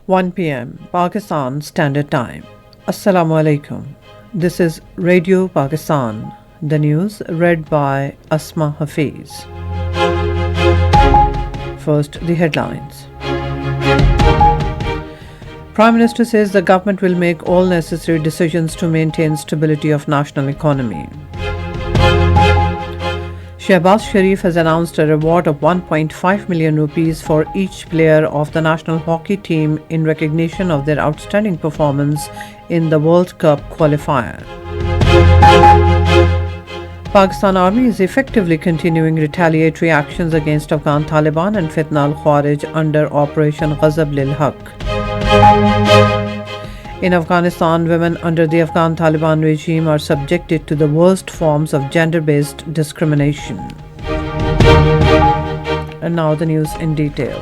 1 p.m. Pakistan Standard Time. Assalamu alaikum. This is Radio Pakistan. The news read by Asma Hafiz. First, the headlines. Prime Minister says the government will make all necessary decisions to maintain stability of national economy. Shehbaz Sharif has announced a reward of 1.5 million rupees for each player of the national hockey team in recognition of their outstanding performance in the World Cup qualifier. Pakistan Army is effectively continuing retaliatory actions against Afghan Taliban and Fitna al-Khawarij under Operation Ghazab lil Haq. In Afghanistan, women under the Afghan Taliban regime are subjected to the worst forms of gender-based discrimination. And now the news in detail.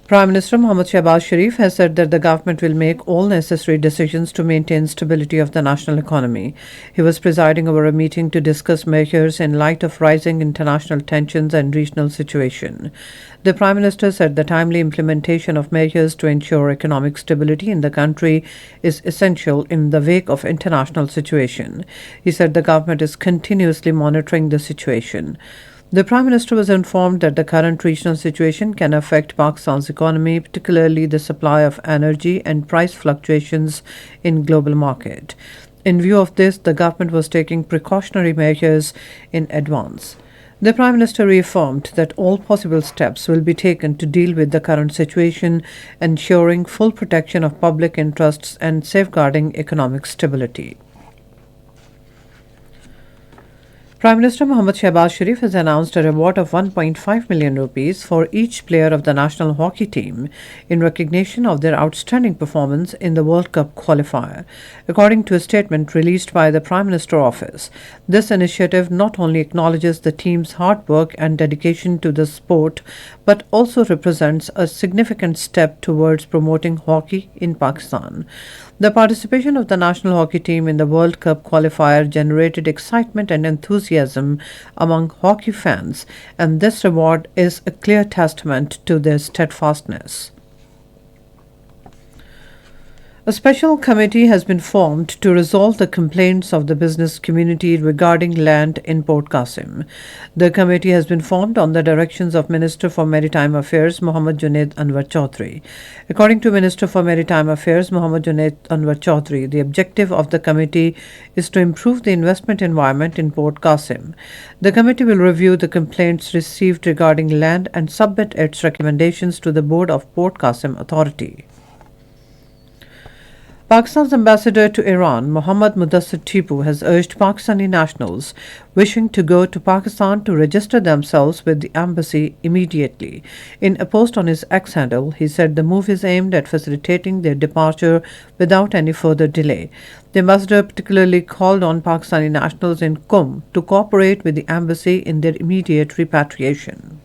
Prime Minister Mohammad Shehbaz Sharif has said that the government will make all necessary decisions to maintain stability of the national economy. He was presiding over a meeting to discuss measures in light of rising international tensions and regional situation. The Prime Minister said the timely implementation of measures to ensure economic stability in the country is essential in the wake of international situation. He said the government is continuously monitoring the situation. The Prime Minister was informed that the current regional situation can affect Pakistan's economy, particularly the supply of energy and price fluctuations in global market. In view of this, the government was taking precautionary measures in advance. The Prime Minister reaffirmed that all possible steps will be taken to deal with the current situation, ensuring full protection of public interests and safeguarding economic stability. Prime Minister Mohammad Shehbaz Sharif has announced a reward of 1.5 million rupees for each player of the national hockey team in recognition of their outstanding performance in the World Cup qualifier. According to a statement released by the Prime Minister office, this initiative not only acknowledges the team's hard work and dedication to the sport, but also represents a significant step towards promoting hockey in Pakistan. The participation of the national hockey team in the World Cup qualifier generated excitement and enthusiasm among hockey fans, and this reward is a clear testament to their steadfastness. A special committee has been formed to resolve the complaints of the business community regarding land in Port Qasim. The committee has been formed on the directions of Minister for Maritime Affairs Mohammad Junaid Anwar Chaudhry. According to Minister for Maritime Affairs Mohammad Junaid Anwar Chaudhry, the objective of the committee is to improve the investment environment in Port Qasim. The committee will review the complaints received regarding land and submit its recommendations to the Board of Port Qasim Authority. Pakistan's ambassador to Iran, Mohammad Mudassir Tipu, has urged Pakistani nationals wishing to go to Pakistan to register themselves with the embassy immediately. In a post on his X handle, he said the move is aimed at facilitating their departure without any further delay. The ambassador particularly called on Pakistani nationals in Qom to cooperate with the embassy in their immediate repatriation.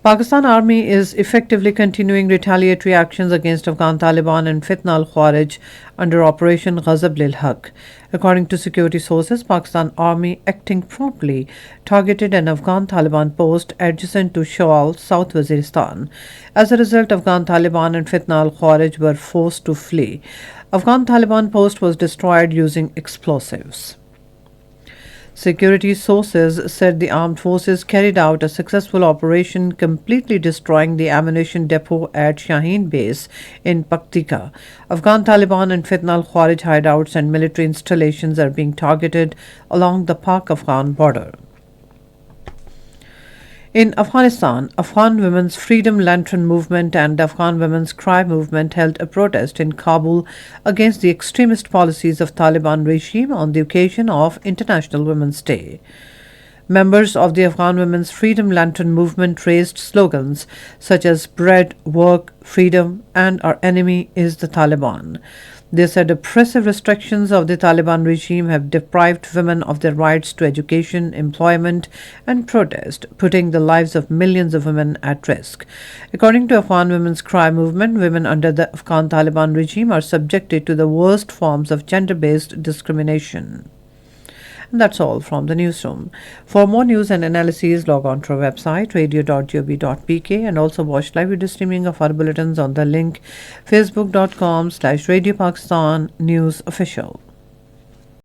Pakistan Army is effectively continuing retaliatory actions against Afghan Taliban and Fitna al-Khawarij under Operation Ghazab lil Haq. According to security sources, Pakistan Army, acting promptly, targeted an Afghan Taliban post adjacent to Shawal, South Waziristan. As a result, Afghan Taliban and Fitna al-Khawarij were forced to flee. Afghan Taliban post was destroyed using explosives. Security sources said the armed forces carried out a successful operation, completely destroying the ammunition depot at Shaheen Base in Paktika. Afghan Taliban and Fitna al-Khawarij hideouts and military installations are being targeted along the Pak-Afghan border. In Afghanistan, Afghan Women's Freedom Lantern Movement and Afghan Women's Cry Movement held a protest in Kabul against the extremist policies of Taliban regime on the occasion of International Women's Day. Members of the Afghan Women's Freedom Lantern Movement raised slogans such as bread, work, freedom, and our enemy is the Taliban. They said oppressive restrictions of the Taliban regime have deprived women of their rights to education, employment, and protest, putting the lives of millions of women at risk. According to Afghan Women's Cry Movement, women under the Afghan Taliban regime are subjected to the worst forms of gender-based discrimination. And that's all from the newsroom. For more news and analyses, log on to our website radio.gov.pk and also watch live video streaming of our bulletins on the link facebook.com/Radio Pakistan News Official.